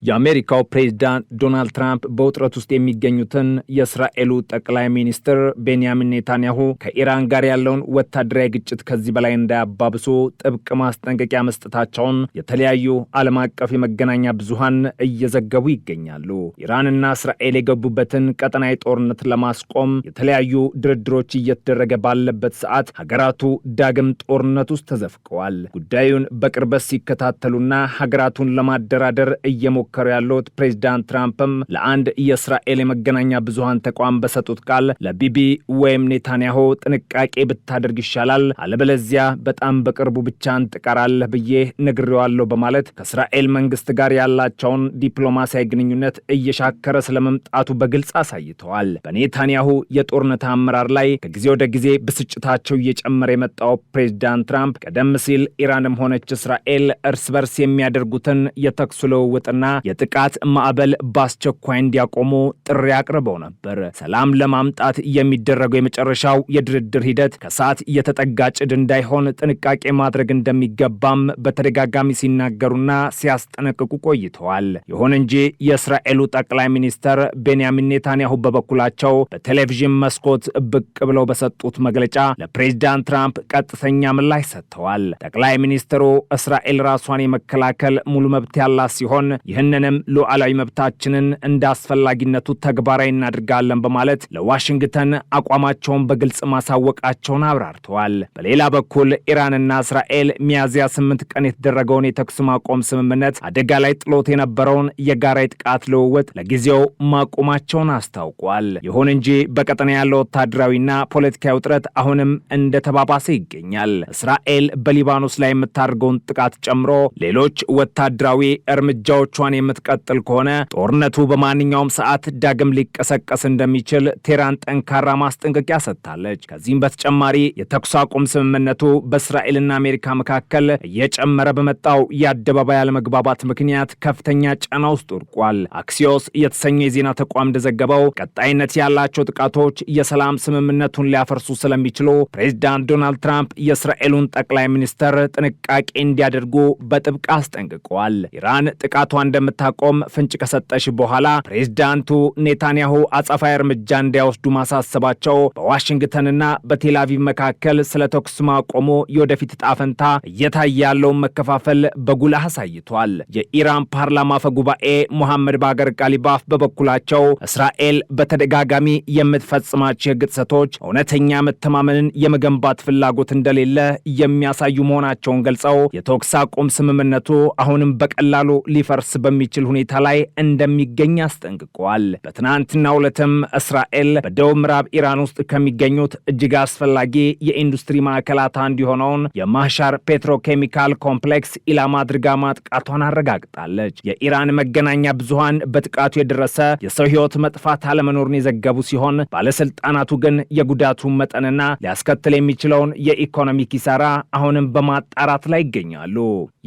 የአሜሪካው ፕሬዝዳንት ዶናልድ ትራምፕ በውጥረት ውስጥ የሚገኙትን የእስራኤሉ ጠቅላይ ሚኒስትር ቤንያሚን ኔታንያሁ ከኢራን ጋር ያለውን ወታደራዊ ግጭት ከዚህ በላይ እንዳያባብሱ ጥብቅ ማስጠንቀቂያ መስጠታቸውን የተለያዩ ዓለም አቀፍ የመገናኛ ብዙሃን እየዘገቡ ይገኛሉ። ኢራንና እስራኤል የገቡበትን ቀጠናዊ ጦርነት ለማስቆም የተለያዩ ድርድሮች እየተደረገ ባለበት ሰዓት ሀገራቱ ዳግም ጦርነት ውስጥ ተዘፍቀዋል። ጉዳዩን በቅርበት ሲከታተሉና ሀገራቱን ለማደራደር እየሞከሩ ያሉት ፕሬዝዳንት ትራምፕም ለአንድ የእስራኤል የመገናኛ ብዙሃን ተቋም በሰጡት ቃል ለቢቢ ወይም ኔታንያሁ ጥንቃቄ ብታደርግ ይሻላል፣ አለበለዚያ በጣም በቅርቡ ብቻን ትቀራለህ ብዬ ነግሬዋለሁ በማለት ከእስራኤል መንግስት ጋር ያላቸውን ዲፕሎማሲያዊ ግንኙነት እየሻከረ ስለመምጣቱ በግልጽ አሳይተዋል። በኔታንያሁ የጦርነት አመራር ላይ ከጊዜ ወደ ጊዜ ብስጭታቸው እየጨመረ የመጣው ፕሬዝዳንት ትራምፕ ቀደም ሲል ኢራንም ሆነች እስራኤል እርስ በርስ የሚያደርጉትን የተኩስ ልውውጥና የጥቃት ማዕበል በአስቸኳይ እንዲያቆሙ ጥሪ አቅርበው ነበር። ሰላም ለማምጣት የሚደረገው የመጨረሻው የድርድር ሂደት ከሰዓት የተጠጋ ጭድ እንዳይሆን ጥንቃቄ ማድረግ እንደሚገባም በተደጋጋሚ ሲናገሩና ሲያስጠነቅቁ ቆይተዋል። ይሁን እንጂ የእስራኤሉ ጠቅላይ ሚኒስትር ቤንያሚን ኔታንያሁ በበኩላቸው በቴሌቪዥን መስኮት ብቅ ብለው በሰጡት መግለጫ ለፕሬዝዳንት ትራምፕ ቀጥተኛ ምላሽ ሰጥተዋል። ጠቅላይ ሚኒስትሩ እስራኤል ራሷን የመከላከል ሙሉ መብት ያላት ሲሆን ይህንንም ሉዓላዊ መብታችንን እንደ አስፈላጊነቱ ተግባራዊ እናድርጋለን በማለት ለዋሽንግተን አቋማቸውን በግልጽ ማሳወቃቸውን አብራርተዋል። በሌላ በኩል ኢራንና እስራኤል ሚያዝያ 8 ቀን የተደረገውን የተኩስ ማቆም ስምምነት አደጋ ላይ ጥሎት የነበረውን የጋራ የጥቃት ልውውጥ ለጊዜው ማቆማቸውን አስታውቋል። ይሁን እንጂ በቀጠና ያለው ወታደራዊና ፖለቲካዊ ውጥረት አሁንም እንደተባባሰ ይገኛል። እስራኤል በሊባኖስ ላይ የምታደርገውን ጥቃት ጨምሮ ሌሎች ወታደራዊ እርምጃዎቿን የምትቀጥል ከሆነ ጦርነቱ በማንኛውም ሰዓት ዳግም ሊቀሰቀስ እንደሚችል ቴህራን ጠንካራ ማስጠንቀቂያ ሰጥታለች። ከዚህም በተጨማሪ የተኩስ አቁም ስምምነቱ በእስራኤልና አሜሪካ መካከል እየጨመረ በመጣው የአደባባይ አለመግባባት ምክንያት ከፍተኛ ጫና ውስጥ ወድቋል። አክሲዮስ የተሰኘ የዜና ተቋም እንደዘገበው ቀጣይነት ያላቸው ጥቃቶች የሰላም ስምምነቱን ሊያፈርሱ ስለሚችሉ ፕሬዝዳንት ዶናልድ ትራምፕ የእስራኤሉን ጠቅላይ ሚኒስትር ጥንቃቄ እንዲያደርጉ በጥብቅ አስጠንቅቀዋል። ኢራን ጥቃቷ እንደምታቆም ፍንጭ ከሰጠሽ በኋላ ፕሬዝዳንቱ ኔታንያሁ አጸፋዊ እርምጃ እንዲያወስዱ ማሳሰባቸው በዋሽንግተንና በቴልአቪቭ መካከል ስለ ተኩስ ማቆሙ የወደፊት ዕጣ ፈንታ እየታየ ያለውን መከፋፈል በጉልህ አሳይቷል። የኢራን ፓርላማ አፈ ጉባኤ ሙሐመድ ባገር ጋሊባፍ በበኩላቸው እስራኤል በተደጋጋሚ የምትፈጽማቸው የሕግ ጥሰቶች እውነተኛ መተማመንን የመገንባት ፍላጎት እንደሌለ የሚያሳዩ መሆናቸውን ገልጸው የተኩስ አቁም ስምምነቱ አሁንም በቀላሉ ሊፈርስ በሚችል ሁኔታ ላይ እንደሚገኝ አስጠንቅቀዋል። በትናንትናው ዕለትም እስራኤል በደቡብ ምዕራብ ኢራን ውስጥ ከሚገኙት እጅግ አስፈላጊ የኢንዱስትሪ ማዕከላት አንዱ የሆነውን የማሻር ፔትሮኬሚካል ኮምፕሌክስ ኢላማ አድርጋ ማጥቃቷን አረጋግጣለች። የኢራን መገናኛ ብዙሃን በጥቃቱ የደረሰ የሰው ሕይወት መጥፋት አለመኖርን የዘገቡ ሲሆን ባለስልጣናቱ ግን የጉዳቱን መጠንና ሊያስከትል የሚችለውን የኢኮኖሚ ኪሳራ አሁንም በማጣራት ላይ ይገኛሉ።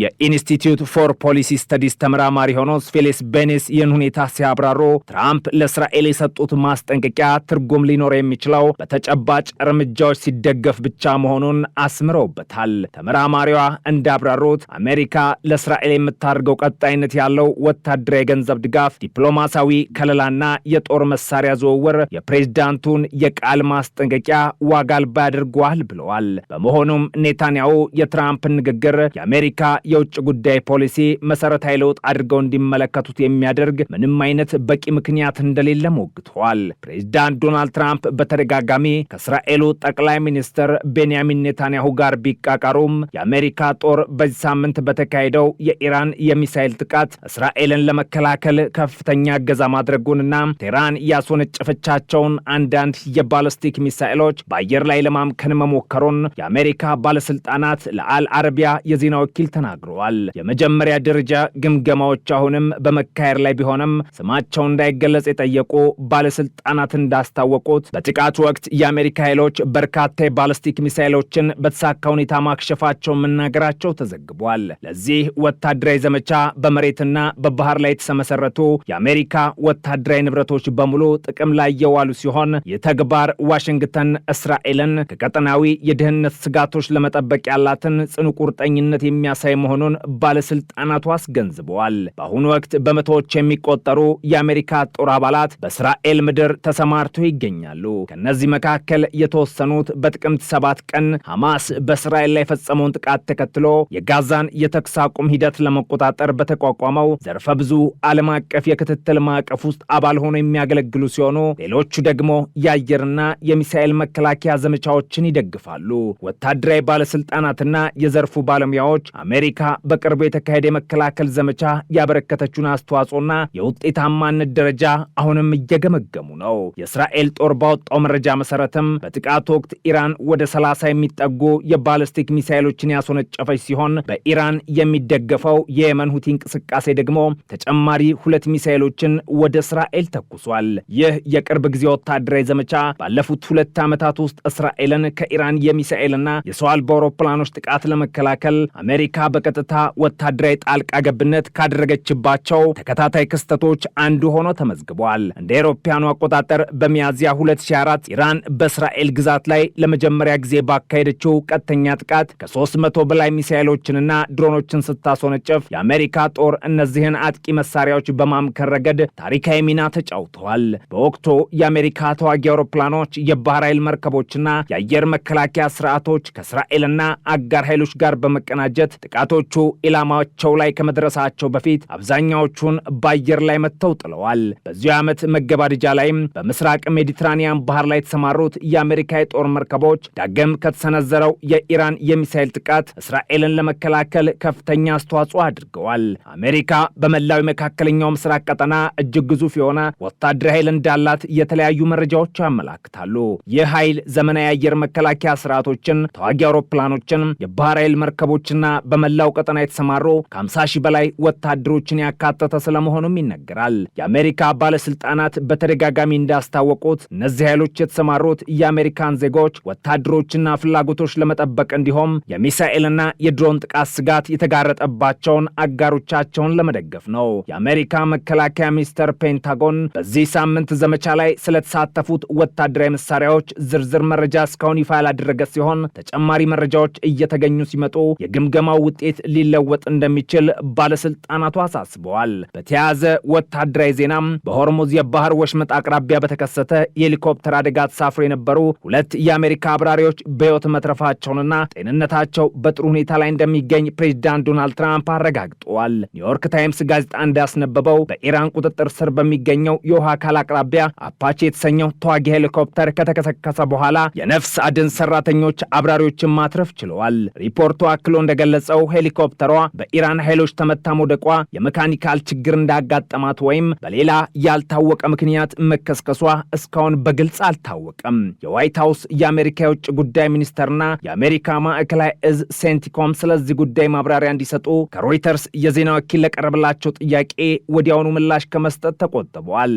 የኢንስቲትዩት ፎር ፖሊሲ ስተዲስ ተመራማሪ ሆኖ ፌሊክስ ቤኔስ ይህን ሁኔታ ሲያብራሩ ትራምፕ ለእስራኤል የሰጡት ማስጠንቀቂያ ትርጉም ሊኖር የሚችለው በተጨባጭ እርምጃዎች ሲደገፍ ብቻ መሆኑን አስምረውበታል። ተመራማሪዋ እንዳብራሩት አሜሪካ ለእስራኤል የምታደርገው ቀጣይነት ያለው ወታደራዊ የገንዘብ ድጋፍ፣ ዲፕሎማሲያዊ ከለላና የጦር መሳሪያ ዝውውር የፕሬዝዳንቱን የቃል ማስጠንቀቂያ ዋጋ አልባ ያደርገዋል ብለዋል። በመሆኑም ኔታንያሁ የትራምፕን ንግግር የአሜሪካ የውጭ ጉዳይ ፖሊሲ መሰረታዊ ለውጥ አድርገው እንዲመለከቱት የሚያደርግ ምንም አይነት በቂ ምክንያት እንደሌለ ሞግተዋል። ፕሬዝዳንት ዶናልድ ትራምፕ በተደጋጋሚ ከእስራኤሉ ጠቅላይ ሚኒስትር ቤንያሚን ኔታንያሁ ጋር ቢቃቃሩም የአሜሪካ ጦር በዚህ ሳምንት በተካሄደው የኢራን የሚሳኤል ጥቃት እስራኤልን ለመከላከል ከፍተኛ እገዛ ማድረጉንና ቴህራን ያስወነጨፈቻቸውን አንዳንድ የባለስቲክ ሚሳኤሎች በአየር ላይ ለማምከን መሞከሩን የአሜሪካ ባለስልጣናት ለአል አረቢያ የዜና ወኪል ተናግረዋል። የመጀመሪያ ደረጃ ግምገማዎች አሁንም በመካሄድ ላይ ቢሆንም ስማቸው እንዳይገለጽ የጠየቁ ባለስልጣናት እንዳስታወቁት በጥቃቱ ወቅት የአሜሪካ ኃይሎች በርካታ የባለስቲክ ሚሳኤሎችን በተሳካ ሁኔታ ማክሸፋቸው መናገራቸው ተዘግቧል። ለዚህ ወታደራዊ ዘመቻ በመሬትና በባህር ላይ የተመሰረቱ የአሜሪካ ወታደራዊ ንብረቶች በሙሉ ጥቅም ላይ የዋሉ ሲሆን የተግባር ዋሽንግተን እስራኤልን ከቀጠናዊ የደህንነት ስጋቶች ለመጠበቅ ያላትን ጽኑ ቁርጠኝነት የሚያሳይ መሆኑን ባለስልጣናቱ አስገንዝበዋል። በአሁኑ ወቅት በመቶዎች የሚቆጠሩ የአሜሪካ ጦር አባላት በእስራኤል ምድር ተሰማርተው ይገኛሉ። ከነዚህ መካከል የተወሰኑት በጥቅምት 7 ቀን ሐማስ በእስራኤል ላይ የፈጸመውን ጥቃት ተከትሎ የጋዛን የተኩስ አቁም ሂደት ለመቆጣጠር በተቋቋመው ዘርፈ ብዙ ዓለም አቀፍ የክትትል ማዕቀፍ ውስጥ አባል ሆነው የሚያገለግሉ ሲሆኑ ሌሎቹ ደግሞ የአየርና የሚሳኤል መከላከያ ዘመቻዎችን ይደግፋሉ። ወታደራዊ ባለስልጣናትና የዘርፉ ባለሙያዎች አሜሪካ በቅርቡ የተካሄደ የመከላከል ዘመቻ ያበረከተችውን አስተዋጽኦና የውጤታማነት ደረጃ አሁንም እየገመገሙ ነው። የእስራኤል ጦር ባወጣው መረጃ መሰረትም በጥቃቱ ወቅት ኢራን ወደ 30 የሚጠጉ የባለስቲክ ሚሳኤሎችን ያስወነጨፈች ሲሆን በኢራን የሚደገፈው የየመን ሁቲ እንቅስቃሴ ደግሞ ተጨማሪ 2 ሚሳኤሎችን ወደ እስራኤል ተኩሷል። ይህ የቅርብ ጊዜ ወታደራዊ ዘመቻ ባለፉት 2 ዓመታት ውስጥ እስራኤልን ከኢራን የሚሳኤልና የሰው አልባ አውሮፕላኖች ጥቃት ለመከላከል አሜሪካ በቀጥታ ወታደራዊ ጣልቃ ገብነት ካደረገችባቸው ተከታታይ ክስተቶች አንዱ ሆኖ ተመዝግቧል። እንደ አውሮፓውያኑ አቆጣጠር በሚያዝያ 2004 ኢራን በእስራኤል ግዛት ላይ ለመጀመሪያ ጊዜ ባካሄደችው ቀጥተኛ ጥቃት ከ300 በላይ ሚሳኤሎችንና ድሮኖችን ስታስወነጨፍ የአሜሪካ ጦር እነዚህን አጥቂ መሳሪያዎች በማምከን ረገድ ታሪካዊ ሚና ተጫውተዋል። በወቅቱ የአሜሪካ ተዋጊ አውሮፕላኖች፣ የባህር ኃይል መርከቦችና የአየር መከላከያ ስርዓቶች ከእስራኤልና አጋር ኃይሎች ጋር በመቀናጀት ጥቃቶቹ ኢላማቸው ላይ ከመድረሳቸው በፊት አብዛኛዎቹን በአየር ላይ መተው ጥለዋል። በዚሁ ዓመት መገባደጃ ላይም በምስራቅ ሜዲትራኒያን ባህር ላይ የተሰማሩት የአሜሪካ የጦር መርከቦች ዳግም ከተሰነዘረው የኢራን የሚሳኤል ጥቃት እስራኤልን ለመከላከል ከፍተኛ አስተዋጽኦ አድርገዋል። አሜሪካ በመላው መካከለኛው ምስራቅ ቀጠና እጅግ ግዙፍ የሆነ ወታደራዊ ኃይል እንዳላት የተለያዩ መረጃዎች ያመላክታሉ። ይህ ኃይል ዘመናዊ የአየር መከላከያ ስርዓቶችን፣ ተዋጊ አውሮፕላኖችን፣ የባህር ኃይል መርከቦችና በመላው ቀጠና የተሰማሩ ከ50 ሺህ በላይ ወታደሮችን ያካተተ ስለመሆኑም ይነገራል። የአሜሪካ ባለስልጣናት በተደጋጋሚ እንዳስታወቁት እነዚህ ኃይሎች የተሰማሩት የአሜሪካን ዜጎች ወታደሮችና ፍላጎቶች ለመጠበቅ እንዲሁም የሚሳኤልና የድሮን ጥቃት ስጋት የተጋረጠባቸውን አጋሮቻቸውን ለመደገፍ ነው። የአሜሪካ መከላከያ ሚኒስቴር ፔንታጎን በዚህ ሳምንት ዘመቻ ላይ ስለተሳተፉት ወታደራዊ መሳሪያዎች ዝርዝር መረጃ እስካሁን ይፋ ያላደረገ ሲሆን ተጨማሪ መረጃዎች እየተገኙ ሲመጡ የግምገማው ውጤት ሊለወጥ እንደሚችል ባለስልጣናቱ አሳስበዋል። በተያያዘ ወታደራዊ ዜናም በሆርሙዝ የባህር ወሽመጥ አቅራቢያ በተከሰተ የሄሊኮፕተር አደጋ ተሳፍሮ የነበሩ 2 የአሜሪካ አብራሪዎች በሕይወት መትረፋቸውንና ጤንነታቸው በጥሩ ሁኔታ ላይ እንደሚገኝ ፕሬዝዳንት ዶናልድ ትራምፕ አረጋግጠዋል። ኒውዮርክ ታይምስ ጋዜጣ እንዳስነበበው በኢራን ቁጥጥር ስር በሚገኘው የውሃ አካል አቅራቢያ አፓቼ የተሰኘው ተዋጊ ሄሊኮፕተር ከተከሰከሰ በኋላ የነፍስ አድን ሰራተኞች አብራሪዎችን ማትረፍ ችለዋል። ሪፖርቱ አክሎ እንደገለጸው ሄሊኮፕተሯ በኢራን ኃይሎች ተመታ መውደቋ የመካኒካል ችግር እንዳጋጠማት ወይም በሌላ ያልታወቀ ምክንያት መከስከሷ እስካሁን በግልጽ አልታወቀም። የዋይት ሃውስ የአሜሪካ የውጭ ጉዳይ ሚኒስተርና የአሜሪካ ማዕከላዊ እዝ ሴንቲኮም ስለዚህ ጉዳይ ማብራሪያ እንዲሰጡ ከሮይተርስ የዜና ወኪል ለቀረበላቸው ጥያቄ ወዲያውኑ ምላሽ ከመስጠት ተቆጥበዋል።